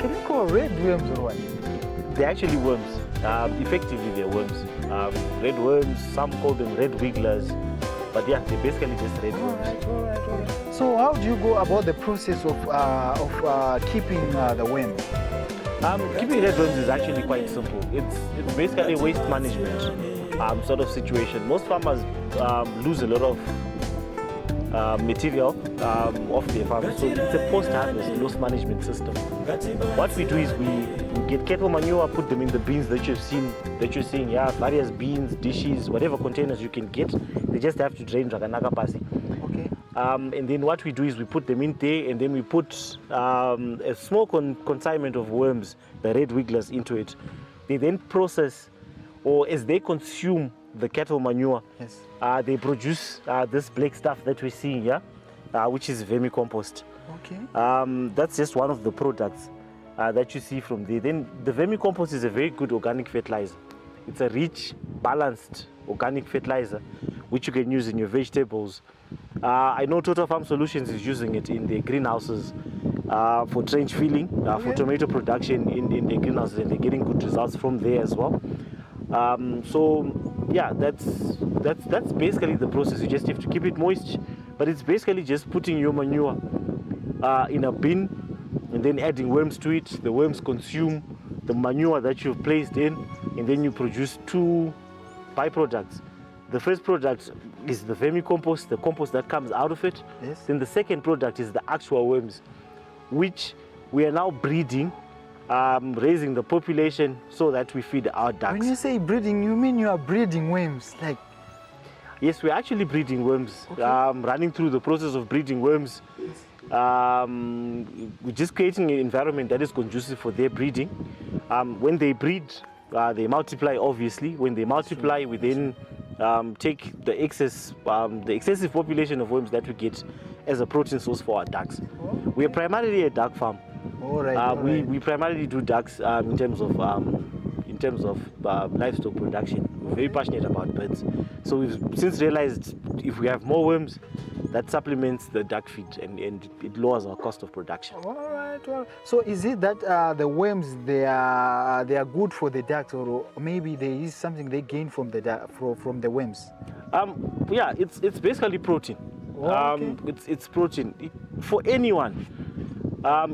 Can you call red worms or what? They're actually worms. Effectively, they're worms. Red worms, some call them red wigglers. But yeah, they're basically just red worms. All right. So how do you go about the process of keeping the worms? Keeping red worms is actually quite simple. It's basically a waste management sort of situation. Most farmers lose a lot of material off their farms, so it's a post-harvest loss management system. What we do is we get cattle manure, put them in the bins that you're seeing, yeah, various bins, dishes, whatever containers you can get. They just have to drain Raganaka Pasi. Okay. And then what we do is we put them in there, and then we put a small consignment of worms, the red wigglers, into it. They then process, or as they consume the cattle manure, yes, they produce this black stuff that we're seeing here, which is vermicompost. Okay. That's just one of the products that you see from there. Then the vermicompost is a very good organic fertilizer. It's a rich, balanced organic fertilizer which you can use in your vegetables. I know Total Farm Solutions is using it in their greenhouses for trench filling, for tomato production in their greenhouses, and they're getting good results from there as well. So yeah, that's basically the process. You just have to keep it moist, but it's basically just putting your manure in a bin and then adding worms to it. The worms consume the manure that you've placed in, and then you produce two byproducts. The first product is the vermicompost, the compost that comes out of it. Yes. Then the second product is the actual worms, which we are now breeding, raising the population so that we feed our ducks. When you say breeding, you mean you are breeding worms? Like, yes, we're actually breeding worms, okay, running through the process of breeding worms. We're just creating an environment that is conducive for their breeding. When they breed, they multiply, obviously. When they multiply, we then take the excessive population of worms that we get as a protein source for our ducks. okay, We are primarily a duck farm. all right. We primarily do ducks in terms of livestock production. We're very passionate about birds, so we've since realized if we have more worms, that supplements the duck feed and it lowers our cost of production. All right. Well, so is it that the worms they are good for the ducks, or maybe there is something they gain from the worms? Yeah, it's basically protein. Okay. It's protein for anyone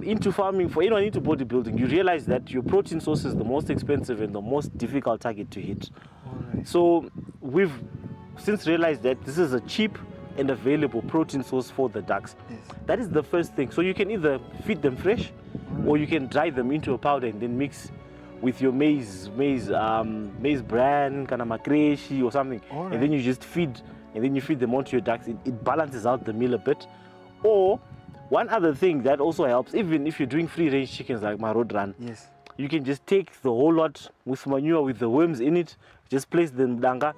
into farming, for anyone into bodybuilding. You realize that your protein source is the most expensive and the most difficult target to hit. All right. So we've since realized that this is a cheap and available protein source for the ducks. Yes. That is the first thing. So you can either feed them fresh, or you can dry them into a powder and then mix with your maize bran, kind of makreshi or something, Right. and then you just feed, and then you feed them onto your ducks. It balances out the meal a bit. Or one other thing that also helps, even if you're doing free-range chickens like my road run, Yes. you can just take the whole lot with manure with the worms in it, just place them danga.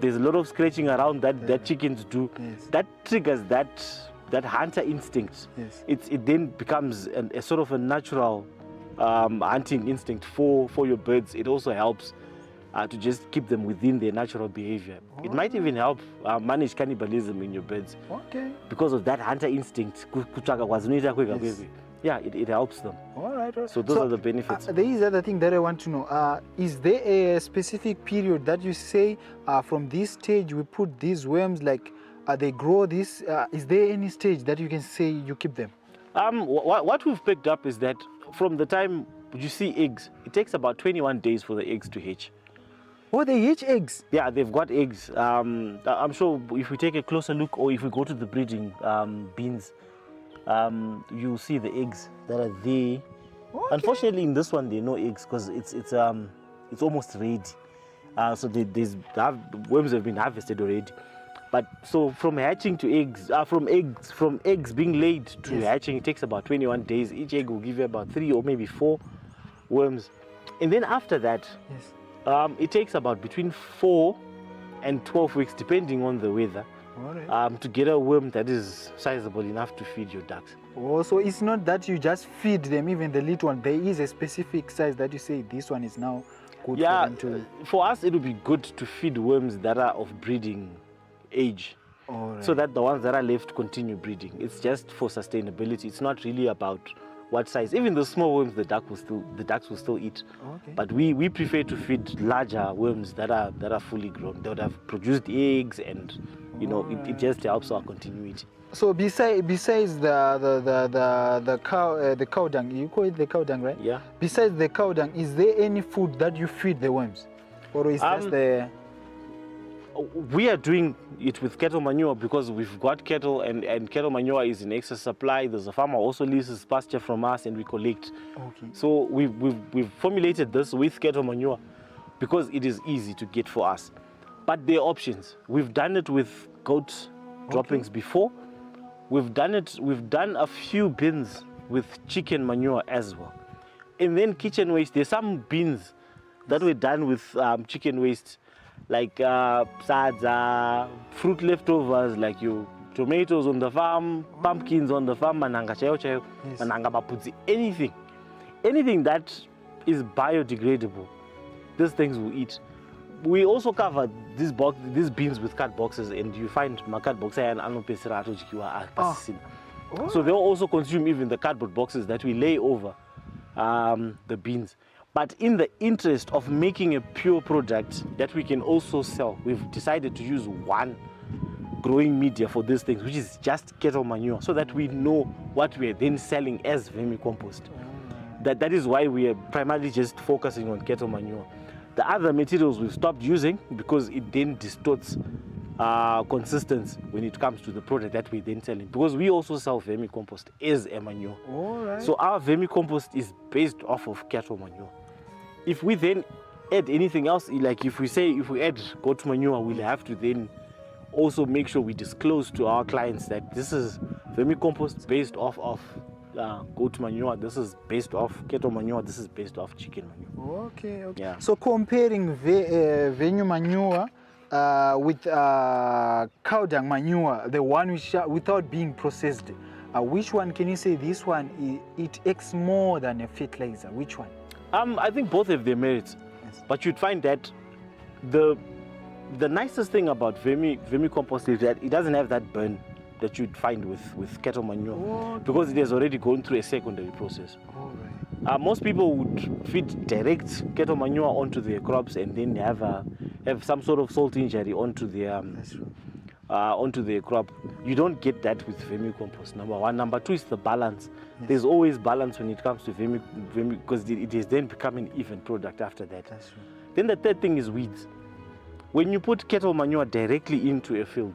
There's a lot of scratching around that chickens do. Yes. That triggers that hunter instinct. Yes. It then becomes a sort of a natural hunting instinct for your birds. It also helps to just keep them within their natural behavior. It might even help manage cannibalism in your birds. Okay. Because of that hunter instinct. Yes. Yeah, it helps them. All right. So those are the benefits. There is other thing that I want to know. Is there a specific period that you say from this stage we put these worms, like they grow this? Is there any stage that you can say you keep them? What we've picked up is that from the time you see eggs, it takes about 21 days for the eggs to hatch. Oh, they hatch eggs? Yeah, they've got eggs. I'm sure if we take a closer look, or if we go to the breeding bins, you'll see the eggs that are there. Okay. Unfortunately, in this one, there are no eggs because it's almost ready. So the worms have been harvested already. But so from hatching to eggs, from eggs being laid to Yes. hatching, it takes about 21 days. Each egg will give you about 3 or maybe 4 worms, and then after that, Yes. it takes about between 4 and 12 weeks, depending on the weather. All right. To get a worm that is sizable enough to feed your ducks. Oh, so it's not that you just feed them, even the little one. There is a specific size that you say this one is now good Yeah, for them to... for us it would be good to feed worms that are of breeding age, All right. so that the ones that are left continue breeding. It's just for sustainability. It's not really about what size. Even the small worms, the ducks will still eat. Okay. But we prefer to feed larger worms that are fully grown. They would have produced eggs, and it just helps our continuity. So besides the cow dung, you call it the cow dung, right? Yeah. Besides the cow dung, is there any food that you feed the worms, or is just the? We are doing it with cattle manure because we've got cattle, and cattle manure is in excess supply. There's a farmer also leases pasture from us, and we collect. Okay. So we've formulated this with cattle manure because it is easy to get for us. But there are options. We've done it with goat droppings before. We've done a few bins with chicken manure as well. And then kitchen waste, there's some bins that were done with chicken waste, like sadza, fruit leftovers, like your tomatoes on the farm, pumpkins on the farm, mananga chayo, mananga mapudzi, anything that is biodegradable, these things will eat. We also cover these bins with cut boxes, and you find my cut boxes and so they'll also consume even the cardboard boxes that we lay over the bins. But in the interest of making a pure product that we can also sell, we've decided to use one growing media for these things, which is just cattle manure, so that we know what we are then selling as vermicompost. That is why we are primarily just focusing on cattle manure. The other materials we've stopped using because it then distorts consistency when it comes to the product that we then selling. Because we also sell vermicompost as a manure. All right. So our vermicompost is based off of cattle manure. If we then add anything else, like if we add goat manure, we'll have to then also make sure we disclose to our clients that this is vermicompost based off of goat manure, this is based off cattle manure, this is based off chicken manure. Okay. Yeah. So comparing venue manure with cow dung manure, the one which without being processed, which one can you say this one it acts more than a fertilizer? Which one? I think both have their merits, Yes. but you'd find that the nicest thing about vermicompost is that it doesn't have that burn that you'd find with cattle manure, because it has already gone through a secondary process. All right. Most people would feed direct cattle manure onto their crops and then have some sort of salt injury onto their onto their crop. You don't get that with vermicompost. Number one. Number two is the balance. Yes. There's always balance when it comes to vermi because it is then becoming an even product after that. That's true. Then the third thing is weeds. When you put cattle manure directly into a field,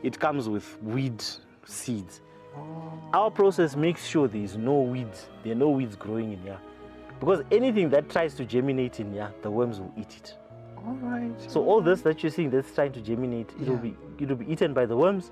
it comes with weed seeds. Our process makes sure there are no weeds growing in here. Because anything that tries to germinate in here, the worms will eat it. All right. So all this that you're seeing that's trying to germinate, it'll be eaten by the worms,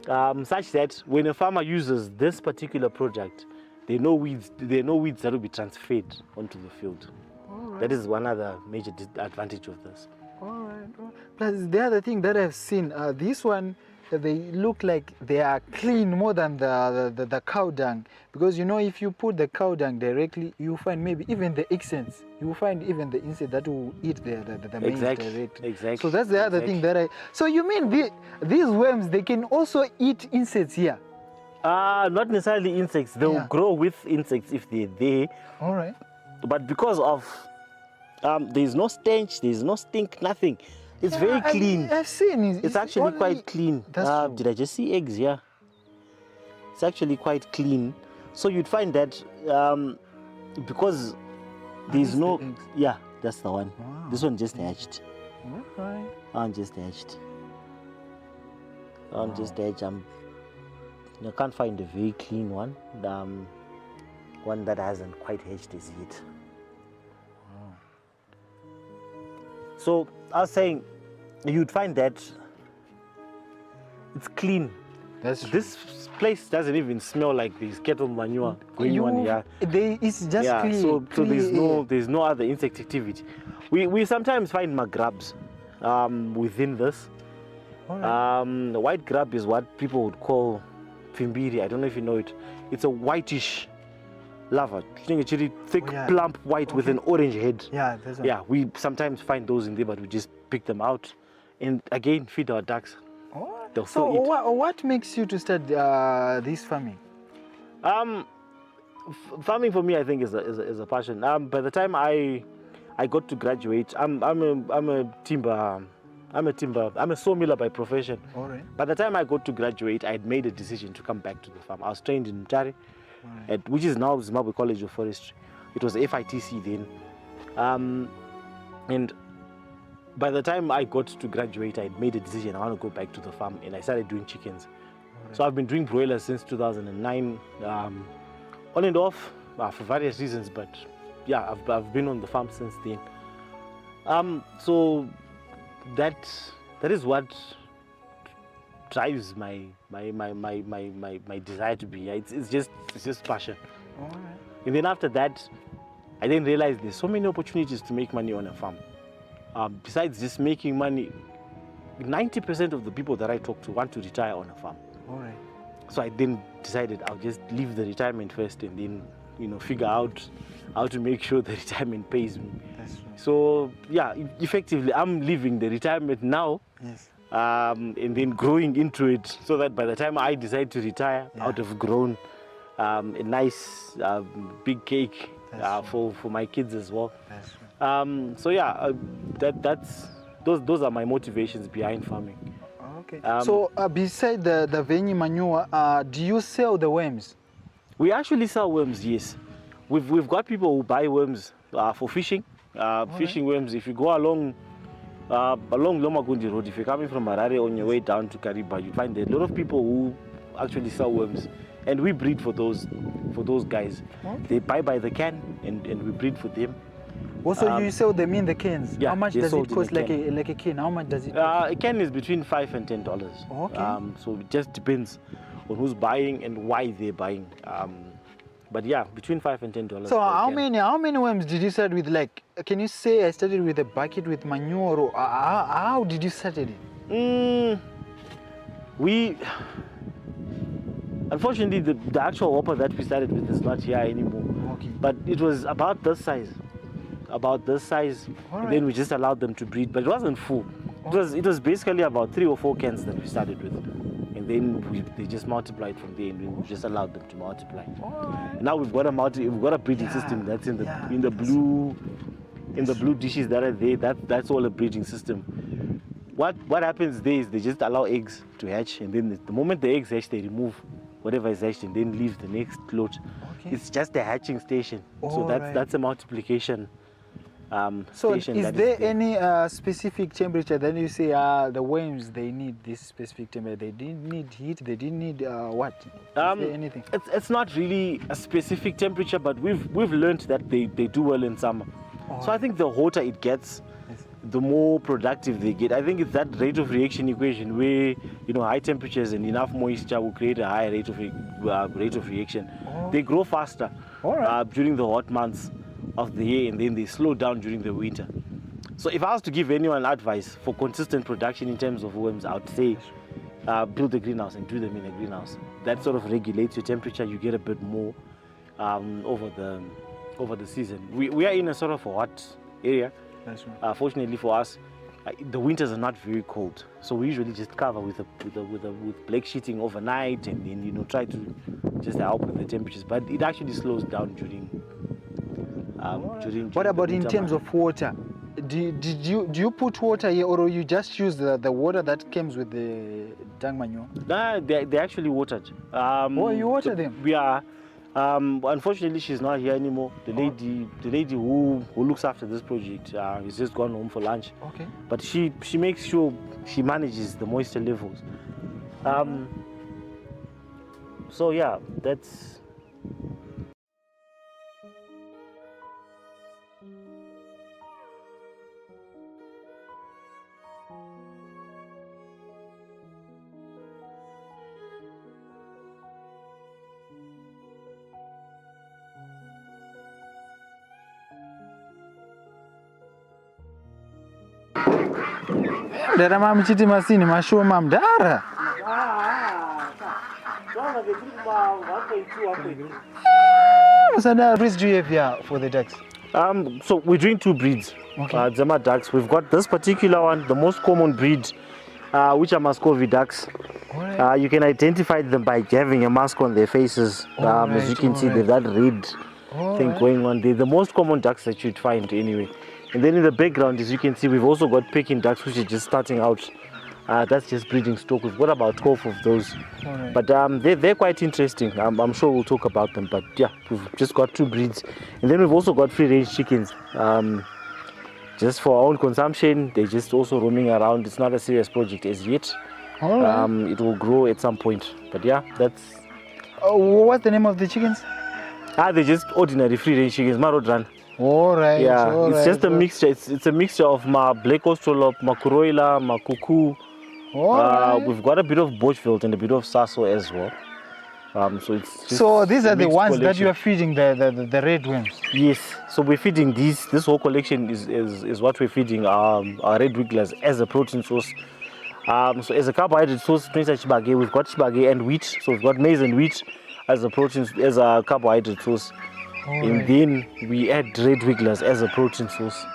such that when a farmer uses this particular product, there are no weeds that will be transferred onto the field. All right. That is one other major advantage of this. All right. Plus, the other thing that I've seen, this one, they look like they are clean more than the cow dung, because if you put the cow dung directly, you find maybe even the insects. You find even the insect that will eat the maize directly. Exactly. So that's the other thing that So you mean these worms, they can also eat insects here? Not necessarily insects. They will grow with insects if they're there. All right. But because of there's no stench, there's no stink, nothing. It's very clean. I've seen it's actually quite clean. Did I just see eggs? Yeah. It's actually quite clean. So you'd find that because there's no... Yeah, that's the one. Wow. This one just hatched. Okay. One just hatched. One just hatched. I can't find a very clean one. One that hasn't quite hatched as yet. So I was saying, you'd find that it's clean. This place doesn't even smell like there's cattle manure going on here. It's just clean. So there's no other insect activity. We sometimes find grubs within this. Right. White grub is what people would call fimbiri. I don't know if you know it. It's a whitish larva, thick, plump white with an orange head. Yeah, that's right. Yeah, we sometimes find those in there, but we just pick them out and again feed our ducks. They'll still eat. What makes you to start this farming? farming for me, I think, is a passion. By the time I got to graduate, I'm a sawmiller by profession. All right. By the time I got to graduate, I had made a decision to come back to the farm. I was trained in Mutare, which is now Zimbabwe College of Forestry. It was FITC then. And by the time I got to graduate, I had made a decision. I want to go back to the farm, and I started doing chickens. So I've been doing broilers since 2009, on and off for various reasons. But yeah, I've been on the farm since then. So that is what drives my desire to be here. It's just passion. All right. And then after that, I then realized there's so many opportunities to make money on a farm. Besides just making money, 90% of the people that I talk to want to retire on a farm. All right. So I then decided I'll just leave the retirement first, and then figure out how to make sure the retirement pays me. That's right. So yeah, effectively I'm leaving the retirement now. Yes. And then growing into it, so that by the time I decide to retire, I would have grown a nice big cake for my kids as well. That's right. So yeah, those are my motivations behind farming. Okay. So beside the vermi manure, do you sell the worms? We actually sell worms, yes. We've got people who buy worms for fishing. Fishing worms. If you go along Lomagundi Road, if you're coming from Harare on your way down to Kariba, you find a lot of people who actually sell worms, and we breed for those guys. Okay. They buy by the can, and we breed for them. Also, you sell them in the cans. Yeah, how much does it cost, like a can? How much does it cost? A can is between $5 and $10. Okay. So it just depends on who's buying and why they're buying. But yeah, between $5 and $10. So how many worms did you start with? Like, can you say I started with a bucket with manure, or how did you start it? Unfortunately, the actual hopper that we started with is not here anymore. Okay. But it was about this size. And then we just allowed them to breed, but it wasn't full. It was basically about 3 or 4 cans that we started with, and then they just multiplied from there, and we just allowed them to multiply. And now we've got a breeding system that's in the blue dishes that are there. That's all a breeding system. What happens there is they just allow eggs to hatch, and then the moment the eggs hatch, they remove whatever is hatched and then leave the next lot. Okay. It's just a hatching station. So that's a multiplication. So is there any specific temperature that you say the worms, they need this specific temperature? They didn't need heat, they didn't need what? Is there anything? It's not really a specific temperature, but we've learned that they do well in summer. So I think the hotter it gets, the more productive they get. I think it's that rate of reaction equation where high temperatures and enough moisture will create a high rate of reaction. They grow faster during the hot months of the year, and then they slow down during the winter. So if I was to give anyone advice for consistent production in terms of worms, I would say build a greenhouse and do them in a greenhouse. That sort of regulates your temperature. You get a bit more over the season. We are in a sort of a hot area. That's right. Fortunately for us, the winters are not very cold, so we usually just cover with black sheeting overnight, and then try to just help with the temperatures. But it actually slows down during what about in terms of water? Do you put water here, or you just use the water that comes with the dung manure? Nah, they actually watered. You water them? We are. Unfortunately, she's not here anymore. The lady who looks after this project is just gone home for lunch. Okay. But she makes sure she manages the moisture levels. So yeah, that's. Dara mama chiti masini mashoma mdara. What breeds do you have here for the ducks? So we're doing 2 breeds. Okay. Ducks. We've got this particular one, the most common breed, which are Muscovy ducks. Alright. You can identify them by having a mask on their faces. As you Alright, can see, they've that red thing going on. They're the most common ducks that you'd find anyway. And then in the background, as you can see, we've also got Peking ducks, which are just starting out. That's just breeding stock. We've got about 12 of those. Alright. But they're quite interesting. I'm sure we'll talk about them. But yeah, we've just got 2 breeds. And then we've also got free-range chickens. Just for our own consumption. They're just also roaming around. It's not a serious project as yet. Alright. It will grow at some point. But yeah, that's... What's the name of the chickens? They're just ordinary free-range chickens, Marodran. Alright. Yeah, it's just a mixture. It's a mixture of my black ostrolop, my Kuroila, my Cuckoo. We've got a bit of Bochveld and a bit of Sasso as well. So it's just so these are the mixed ones that collection. you are feeding the red worms. Yes. So we're feeding these. This whole collection is what we're feeding our red wigglers as a protein source. So as a carbohydrate source, we've got chibage and wheat. So we've got maize and wheat as a protein, as a carbohydrate source. And then we add red wigglers as a protein source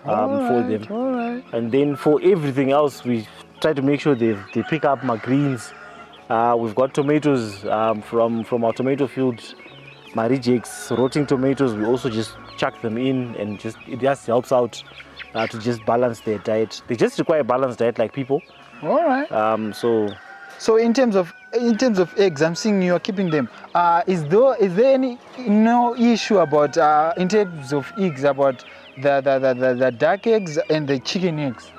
for them. Alright. And then for everything else, we try to make sure they pick up my greens. We've got tomatoes from our tomato field, my rejects, rotting tomatoes. We also just chuck them in, and it just helps out to just balance their diet. They just require a balanced diet like people. Alright. So in terms of eggs, I'm seeing you are keeping them. Is there any issue about in terms of eggs, about the duck eggs and the chicken eggs?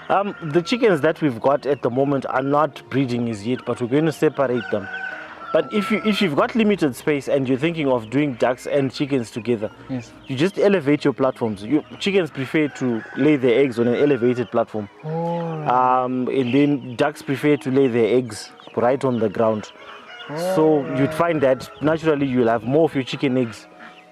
The chickens that we've got at the moment are not breeding as yet, but we're going to separate them. But if you've got limited space and you're thinking of doing ducks and chickens together, Yes. you just elevate your platforms. Chickens prefer to lay their eggs on an elevated platform. And then ducks prefer to lay their eggs right on the ground. So you'd find that naturally you'll have more of your chicken eggs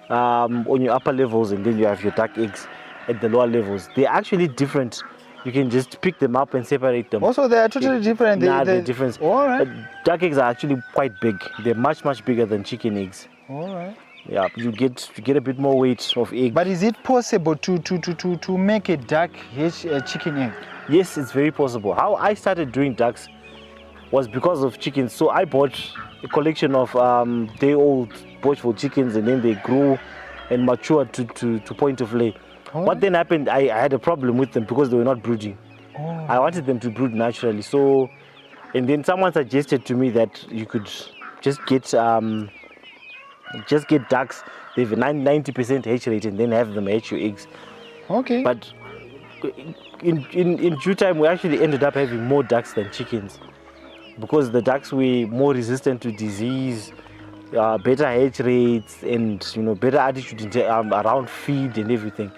on your upper levels, and then you have your duck eggs at the lower levels. They're actually different. You can just pick them up and separate them. Also, they are totally different. They're different. Alright. Duck eggs are actually quite big. They're much bigger than chicken eggs. Alright. Yeah, you get a bit more weight of egg. But is it possible to make a duck hatch a chicken egg? Yes, it's very possible. How I started doing ducks was because of chickens. So I bought a collection of day-old Bochville chickens, and then they grew and matured to point of lay. What then happened, I had a problem with them because they were not brooding. I wanted them to brood naturally. So, and then someone suggested to me that you could just get ducks. They have a 90% hatch rate, and then have them hatch your eggs. Okay. But in due time, we actually ended up having more ducks than chickens, because the ducks were more resistant to disease, better hatch rates, and better attitude around feed and everything.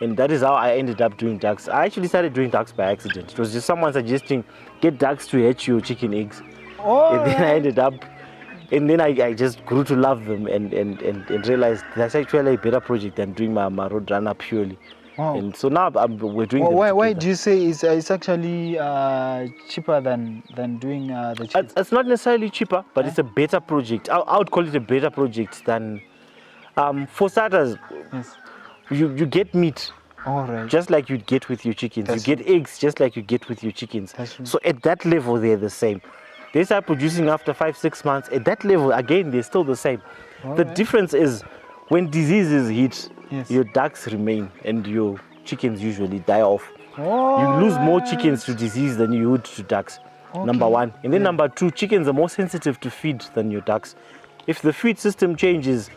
And that is how I ended up doing ducks. I actually started doing ducks by accident. It was just someone suggesting, get ducks to hatch your chicken eggs. And then I ended up, and then I just grew to love them and realized that's actually a better project than doing my roadrunner purely. Wow. And so now we're doing them why together. do you say it's actually cheaper than doing the chicken? It's not necessarily cheaper, but it's a better project. I would call it a better project than, for starters, Yes. you get meat. Alright. Just like you'd get with your chickens. That's you get eggs just like you get with your chickens. That's true. So at that level, they're the same. They start producing after 5-6 months. At that level, again, they're still the same. The difference is when diseases hit, Yes. your ducks remain and your chickens usually die off. You lose more chickens to disease than you would to ducks, number one. And then number two, chickens are more sensitive to feed than your ducks. If the feed system changes,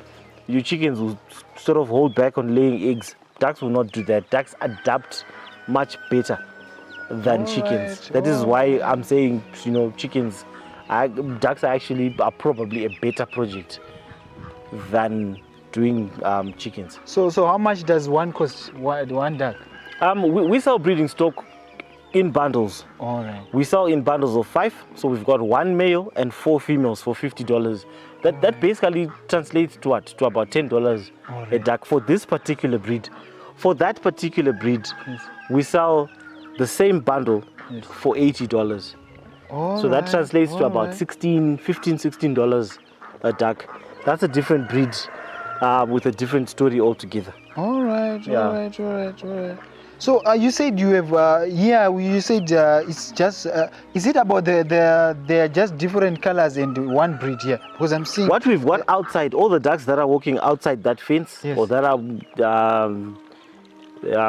your chickens will sort of hold back on laying eggs. Ducks will not do that. Ducks adapt much better than chickens. That is why I'm saying, chickens, ducks are probably a better project than doing chickens. So how much does one cost? One duck? We sell breeding stock in bundles. Alright. We sell in bundles of 5, so we've got 1 male and 4 females for $50. That basically translates to what? To about $10 a duck for this particular breed. For that particular breed, we sell the same bundle for $80. So that translates to about $16 a duck. That's a different breed. with a different story altogether. All right, Yeah. all right, all right, all right. So you said you have, you said it's just, is it about they're just different colors and one breed here? Because I'm seeing. What we've got outside, all the ducks that are walking outside that fence, Yes. or that are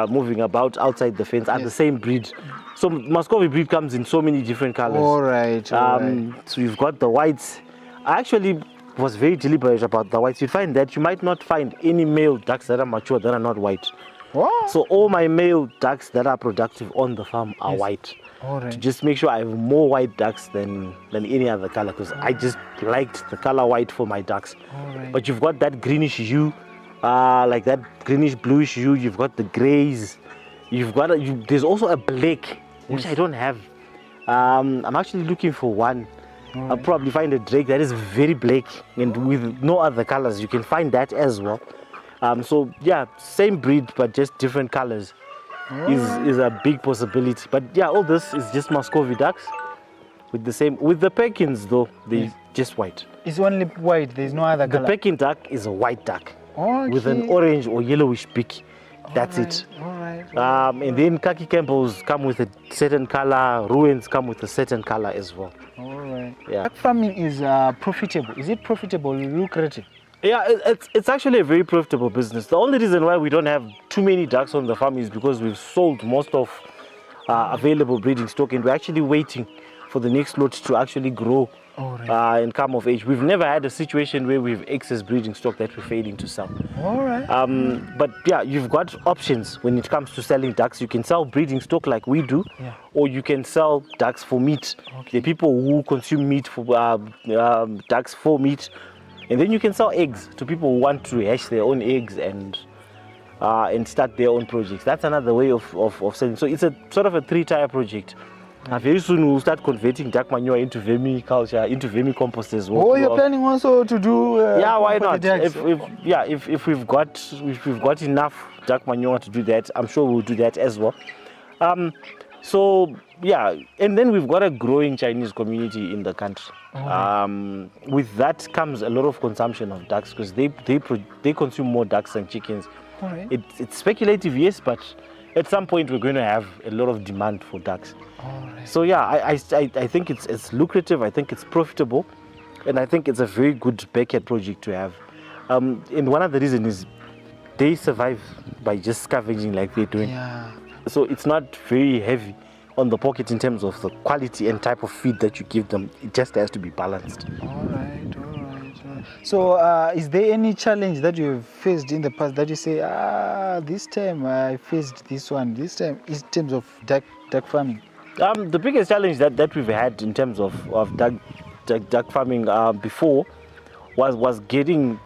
moving about outside the fence, are the Yes. same breed. So Muscovy breed comes in so many different colors. All right, all right. So you've got the whites. I actually was very deliberate about the whites. You find that you might not find any male ducks that are mature that are not white. What? So all my male ducks that are productive on the farm are Yes. white. All To right. just make sure I have more white ducks than any other color, because I just liked the color white for my ducks. All right. But you've got that greenish hue, like that greenish bluish hue. You've got the grays. You've got there's also a black, which Yes. I don't have. I'm actually looking for one. All I'll right. probably find a drake that is very black and with no other colors. You can find that as well. So yeah, same breed but just different colors is a big possibility. But yeah, all this is just Muscovy ducks with the same. With the Pekins though, they Yes. just white. It's only white. There's no other The color. Pekin duck is a white duck Okay. with an orange or yellowish beak. That's it. All right. And then khaki Campbells come with a certain color. Ruins come with a certain color as well. All right. Yeah. Duck farming is profitable. Is it profitable, lucrative? Yeah, it's actually a very profitable business. The only reason why we don't have too many ducks on the farm is because we've sold most of available breeding stock, and we're actually waiting for the next lot to actually grow All right. and come of age. We've never had a situation where we have excess breeding stock that we're failing to sell. All right. But yeah, you've got options when it comes to selling ducks. You can sell breeding stock like we do, Yeah. or you can sell ducks for meat. Okay. The people who consume meat for ducks for meat, and then you can sell eggs to people who want to hatch their own eggs and start their own projects. That's another way of selling. So it's a sort of a three-tier project. Very soon we'll start converting duck manure into vermiculture, into vermicompost as well. Oh, you're planning also to do? Yeah, why for the not? ducks? If we've got enough duck manure to do that, I'm sure we'll do that as well. So yeah, and then we've got a growing Chinese community in the country. With that comes a lot of consumption of ducks, because they consume more ducks than chickens. All right. It's speculative, yes, but at some point we're going to have a lot of demand for ducks. All right. So yeah, I think it's lucrative. I think it's profitable, and I think it's a very good backyard project to have. And one of the reasons is they survive by just scavenging like they're doing. Yeah. So it's not very heavy on the pocket in terms of the quality and type of feed that you give them. It just has to be balanced. All right. All right. All right. So, is there any challenge that you've faced in the past that you say, this time I faced this one, this time, in terms of duck farming? The biggest challenge that we've had in terms of duck farming before was getting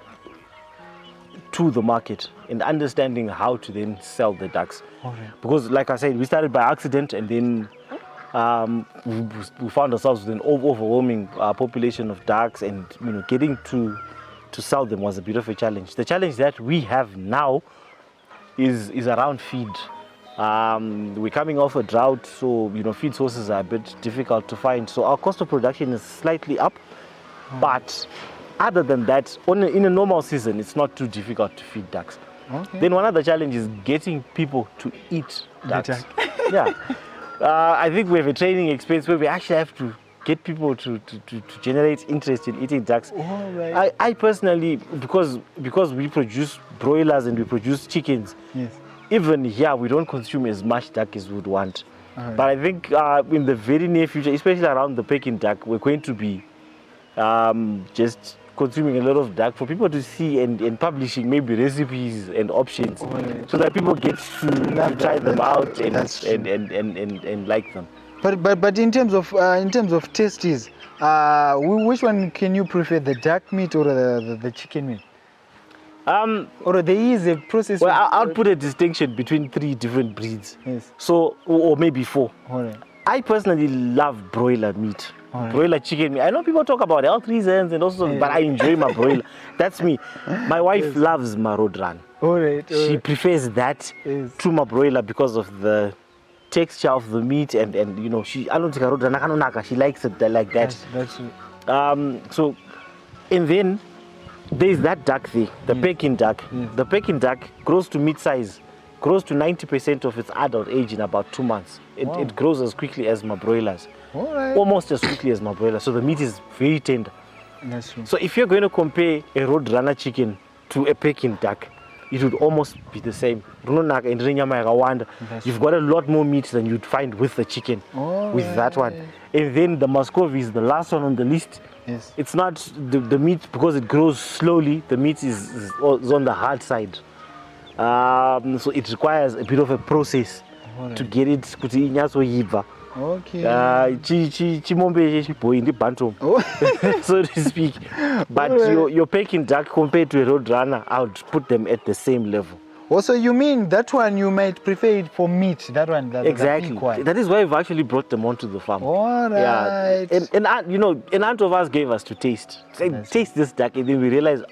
to the market and understanding how to then sell the ducks. All right. Because like I said, we started by accident, and then we found ourselves with an overwhelming population of ducks, and getting to sell them was a bit of a challenge. The challenge that we have now is around feed. We're coming off a drought, so feed sources are a bit difficult to find. So our cost of production is slightly up, but other than that, in a normal season, it's not too difficult to feed ducks. Okay. Then one other challenge is getting people to eat ducks. duck. Yeah, I think we have a training experience where we actually have to get people to generate interest in eating ducks. All right. I personally, because we produce broilers and we produce chickens, Yes. even here we don't consume as much duck as we would want. All right. But I think in the very near future, especially around the Peking duck, we're going to be just consuming a lot of duck for people to see and publishing maybe recipes and options, so that people get to try them out and like them. But in terms of tastes, which one can you prefer, the duck meat or the chicken meat? Or there is a process. Well, I'll put a distinction between 3 different breeds. Yes. So, or maybe 4. All right. I personally love broiler meat. All right. Broiler chicken meat. I know people talk about health reasons and also, but I enjoy my broiler. That's me. My wife loves marodran. All right. She prefers that Yes. to my broiler because of the texture of the meat, and she I don't think she likes it like that. That's true. So, and then There's that duck there, the Peking duck. Yes. The Peking duck grows to mid-size, grows to 90% of its adult age in about 2 months. It grows as quickly as my broilers, All right. almost as quickly as my broilers. So the meat is very tender. That's true. So if you're going to compare a roadrunner chicken to a Peking duck, it would almost be the same. You've got a lot more meat than you'd find with the chicken, with that one. And then the Muscovy, the last one on the list. Yes. It's not the meat, because it grows slowly. The meat is on the hard side, so it requires a bit of a process to get it kuti inyatsoibva. Okay. So to speak. But your Peking duck compared to a roadrunner, I would put them at the same level. Also, you mean that one you might prefer it for meat? That one, Exactly. That is why we've actually brought them onto the farm. All right. Yeah. And you know, an aunt of us gave us to taste. Say, taste this duck, and then we realized,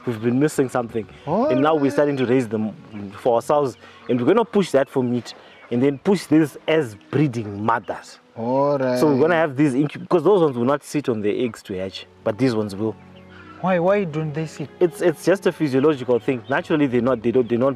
we've been missing something. And now we're starting to raise them for ourselves, and we're going to push that for meat, and then push this as breeding mothers. All right. So we're going to have these because those ones will not sit on their eggs to hatch, but these ones will. Why don't they sit? It's just a physiological thing. Naturally, they're not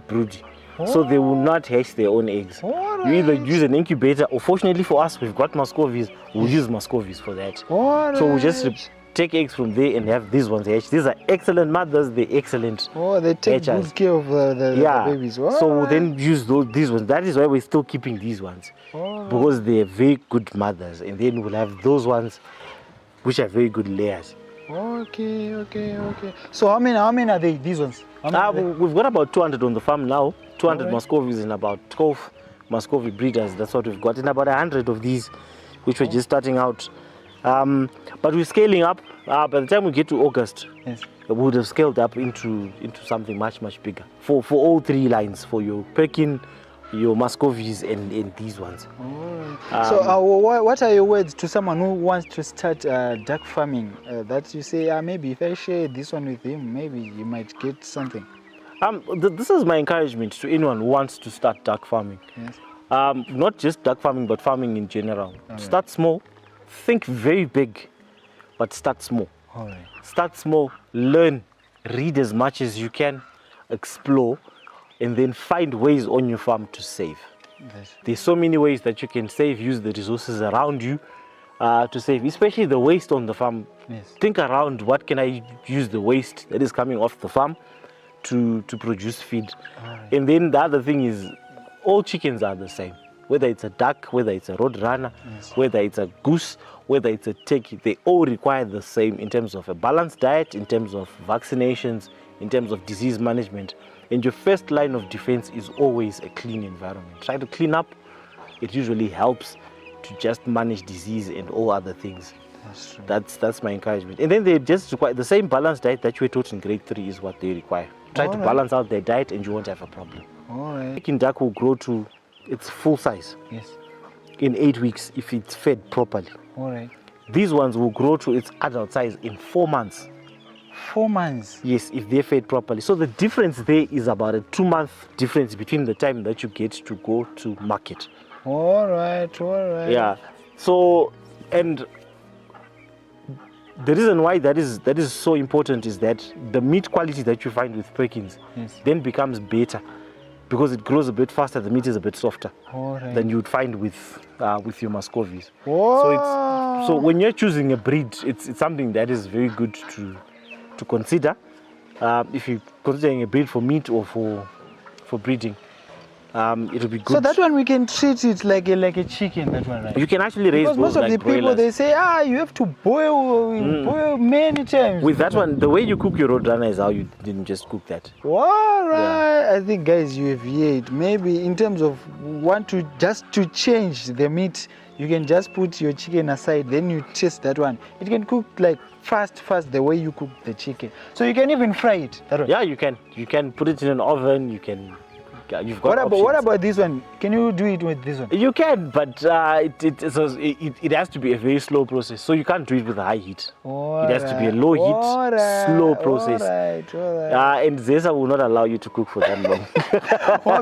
broody, so they will not hatch their own eggs. All You either use an incubator, or fortunately for us, we've got Muscovies. We'll use Muscovies for that. All So we'll right. just take eggs from there and have these ones hatch. These are excellent mothers. They're excellent. They take hatchers. good care of the babies. All So we'll right. then use these ones. That is why we're still keeping these ones, because they're very good mothers. And then we'll have those ones, which are very good layers. Okay. So how many are they? These ones? How many are they? We've got about 200 on the farm now. 200 Alright. Muscovies and about 12 Muscovy breeders. That's what we've got. And about 100 of these, which we're just starting out. But we're scaling up. By the time we get to August, Yes. we would have scaled up into something much bigger. For all three lines, for your Peking, your Muscovies, and these ones. So what are your words to someone who wants to start duck farming? That you say, maybe if I share this one with him, maybe you might get something. This is my encouragement to anyone who wants to start duck farming. Yes. Not just duck farming, but farming in general. Start small, think very big, but start small. All right. Start small, learn, read as much as you can, explore, and then find ways on your farm to save. Yes. There's so many ways that you can save. Use the resources around you to save, especially the waste on the farm. Yes. Think around, what can I use the waste that is coming off the farm to produce feed. And then the other thing is, all chickens are the same. Whether it's a duck, whether it's a roadrunner, whether it's a goose, whether it's a turkey, they all require the same in terms of a balanced diet, in terms of vaccinations, in terms of disease management. And your first line of defense is always a clean environment. Try to clean up. It usually helps to just manage disease and all other things. That's true. That's my encouragement. And then they just require the same balanced diet that you were taught in grade 3 is what they require. Try to balance out their diet and you won't have a problem. All right. Peking duck will grow to its full size Yes. in 8 weeks if it's fed properly. All right. These ones will grow to its adult size in 4 months. 4 months. Yes, if they're fed properly. So the difference there is about a 2-month difference between the time that you get to go to market. All right. Yeah. So, and the reason why that is so important is that the meat quality that you find with Pekins then becomes better because it grows a bit faster. The meat is a bit softer than you would find with your Muscovies. So when you're choosing a breed, it's something that is very good to consider. If you're considering a breed for meat or for breeding, it will be good. So that one we can treat it like a chicken. That one, right? You can actually raise because those most of like the people broilers. they say you have to boil many times. With that one, the way you cook your roadrunner is how you didn't just cook that. All right. I think guys, you have yet. Maybe in terms of to change the meat, you can just put your chicken aside, then you taste that one. It can cook like fast the way you cook the chicken. So you can even fry it. That one. Yeah, you can. You can put it in an oven. You can. You've got what about this one? Can you do it with this one? You can, but it has to be a very slow process. So you can't do it with a high heat. It has to be a low heat, slow process. All right. And Zesa will not allow you to cook for that long.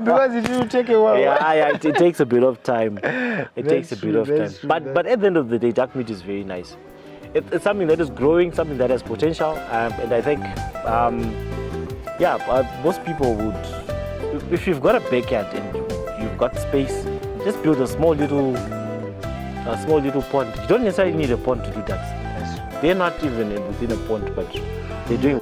Because it will take a while. Yeah, it takes a bit of time. It takes a bit of time. True, But at the end of the day, duck meat is very nice. it's something that is growing, something that has potential, and I think, most people would, if you've got a backyard and you've got space, just build a small little pond. You don't necessarily need a pond to do ducks. They're not even within a pond, but they're doing